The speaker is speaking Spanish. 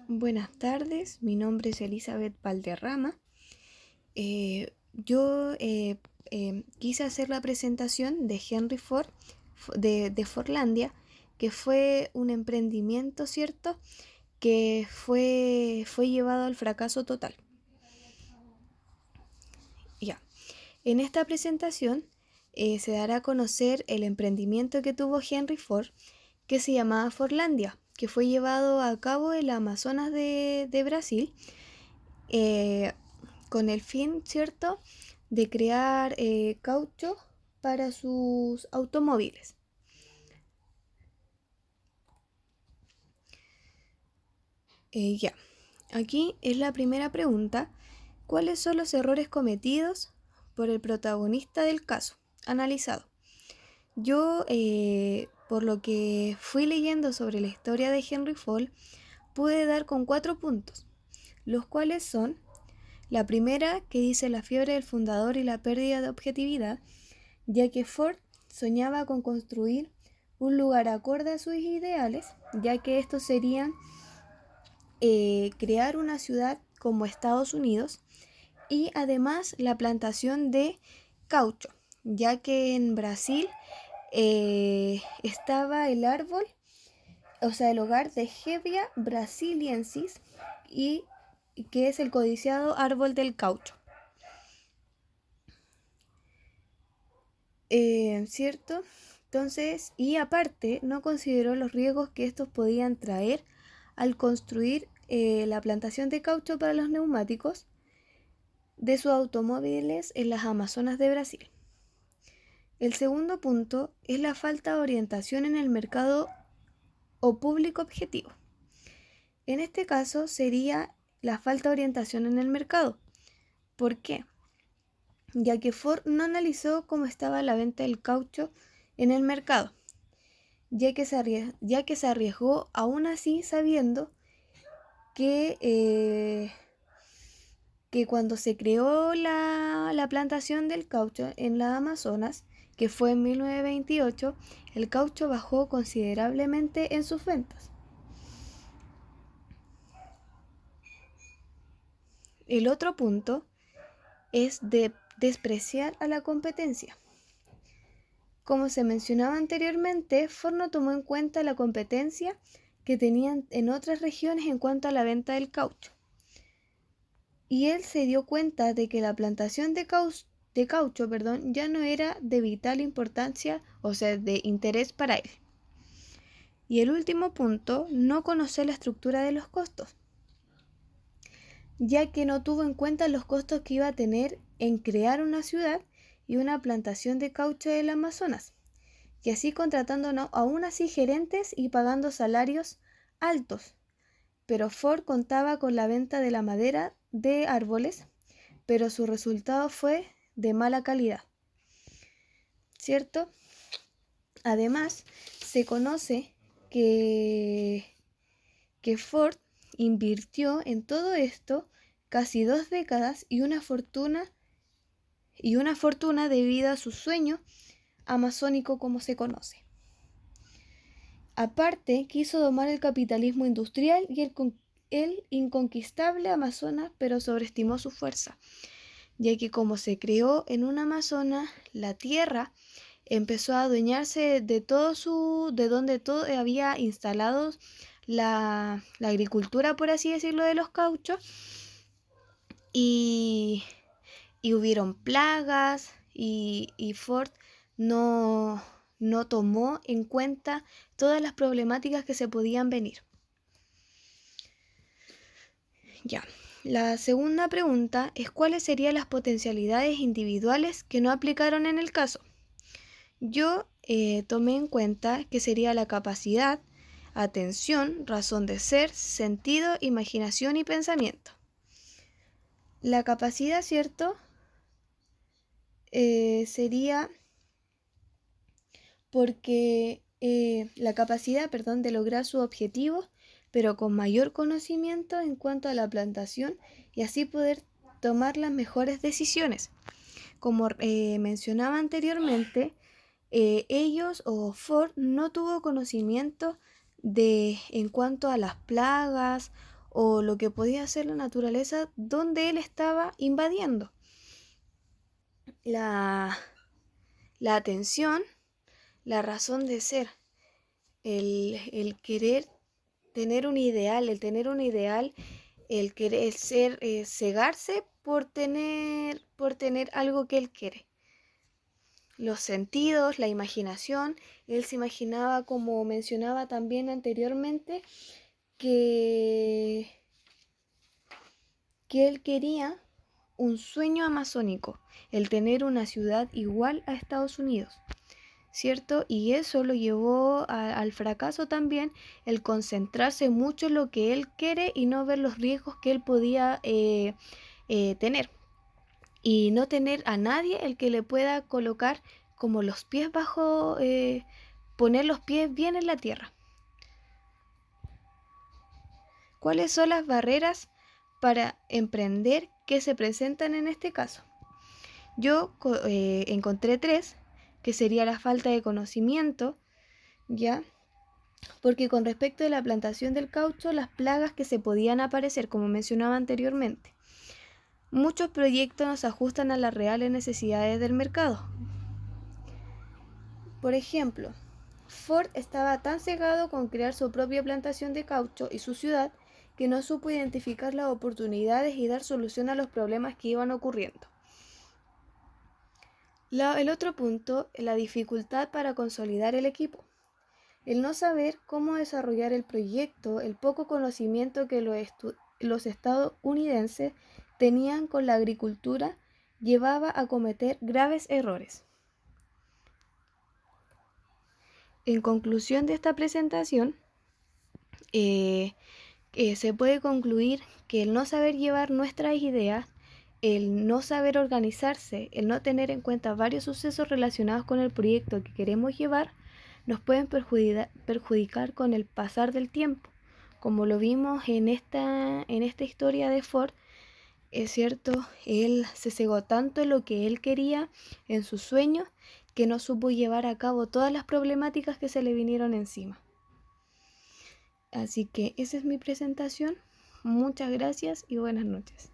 Buenas tardes, mi nombre es Elizabeth Valderrama. Yo quise hacer la presentación de Henry Ford, de Fordlandia, que fue un emprendimiento, ¿cierto?, que fue llevado al fracaso total. Ya. En esta presentación se dará a conocer el emprendimiento que tuvo Henry Ford, que se llamaba Fordlandia, que fue llevado a cabo en el Amazonas de Brasil, eh, con el fin, ¿cierto?, de crear caucho para sus automóviles. Ya, aquí es la primera pregunta. ¿Cuáles son los errores cometidos por el protagonista del caso analizado? Yo, por lo que fui leyendo sobre la historia de Henry Ford, pude dar con 4 puntos, los cuales son: la primera, que dice la fiebre del fundador y la pérdida de objetividad, ya que Ford soñaba con construir un lugar acorde a sus ideales, ya que estos serían crear una ciudad como Estados Unidos, y además la plantación de caucho, ya que en Brasil estaba el árbol, o sea, el hogar de Hevia brasiliensis, y que es el codiciado árbol del caucho. ¿Cierto? Entonces, y aparte, no consideró los riesgos que estos podían traer al construir la plantación de caucho para los neumáticos de sus automóviles en las Amazonas de Brasil. El segundo punto es la falta de orientación en el mercado o público objetivo. En este caso sería la falta de orientación en el mercado. ¿Por qué? Ya que Ford no analizó cómo estaba la venta del caucho en el mercado, ya que se arriesgó aún así sabiendo que cuando se creó la plantación del caucho en las Amazonas, que fue en 1928, el caucho bajó considerablemente en sus ventas. El otro punto es de despreciar a la competencia. Como se mencionaba anteriormente, Ford no tomó en cuenta la competencia que tenían en otras regiones en cuanto a la venta del caucho. Y él se dio cuenta de que la plantación de caucho, ya no era de vital importancia, o sea, de interés para él. Y el último punto, no conocer la estructura de los costos, ya que no tuvo en cuenta los costos que iba a tener en crear una ciudad y una plantación de caucho del Amazonas, y así contratando aún así gerentes y pagando salarios altos. Pero Ford contaba con la venta de la madera de árboles, pero su resultado fue de mala calidad, ¿cierto? Además, se conoce que Ford invirtió en todo esto casi 2 décadas y una fortuna debido a su sueño amazónico, como se conoce. Aparte, quiso domar el capitalismo industrial y el inconquistable Amazonas, pero sobreestimó su fuerza, ya que como se creó en un Amazonas, la tierra empezó a adueñarse de donde todo había instalado la agricultura, por así decirlo, de los cauchos, y, y hubieron plagas, y Ford no, no tomó en cuenta todas las problemáticas que se podían venir. Ya. La segunda pregunta es: ¿cuáles serían las potencialidades individuales que no aplicaron en el caso? Yo tomé en cuenta que sería la capacidad, atención, razón de ser, sentido, imaginación y pensamiento. La capacidad, ¿cierto? Sería porque la capacidad, de lograr su objetivo, pero con mayor conocimiento en cuanto a la plantación, y así poder tomar las mejores decisiones. Como mencionaba anteriormente, ellos o Ford no tuvo conocimiento en cuanto a las plagas o lo que podía hacer la naturaleza donde él estaba invadiendo. La atención, la razón de ser, el querer tener un ideal, el querer ser, cegarse por tener algo que él quiere. Los sentidos, la imaginación, él se imaginaba, como mencionaba también anteriormente, que él quería un sueño amazónico, el tener una ciudad igual a Estados Unidos, ¿cierto? Y eso lo llevó al fracaso también, el concentrarse mucho en lo que él quiere y no ver los riesgos que él podía tener. Y no tener a nadie el que le pueda colocar como los pies bajo, poner los pies bien en la tierra. ¿Cuáles son las barreras para emprender que se presentan en este caso? Yo encontré 3, que sería la falta de conocimiento, ¿ya? Porque con respecto a la plantación del caucho, las plagas que se podían aparecer, como mencionaba anteriormente, muchos proyectos no se ajustan a las reales necesidades del mercado. Por ejemplo, Ford estaba tan cegado con crear su propia plantación de caucho y su ciudad que no supo identificar las oportunidades y dar solución a los problemas que iban ocurriendo. El otro punto, la dificultad para consolidar el equipo. El no saber cómo desarrollar el proyecto, el poco conocimiento que los estadounidenses tenían con la agricultura, llevaba a cometer graves errores. En conclusión de esta presentación, se puede concluir que el no saber llevar nuestras ideas, el no saber organizarse, el no tener en cuenta varios sucesos relacionados con el proyecto que queremos llevar, nos pueden perjudicar con el pasar del tiempo. Como lo vimos en esta historia de Ford, es cierto, él se cegó tanto en lo que él quería, en sus sueños, que no supo llevar a cabo todas las problemáticas que se le vinieron encima. Así que esa es mi presentación. Muchas gracias y buenas noches.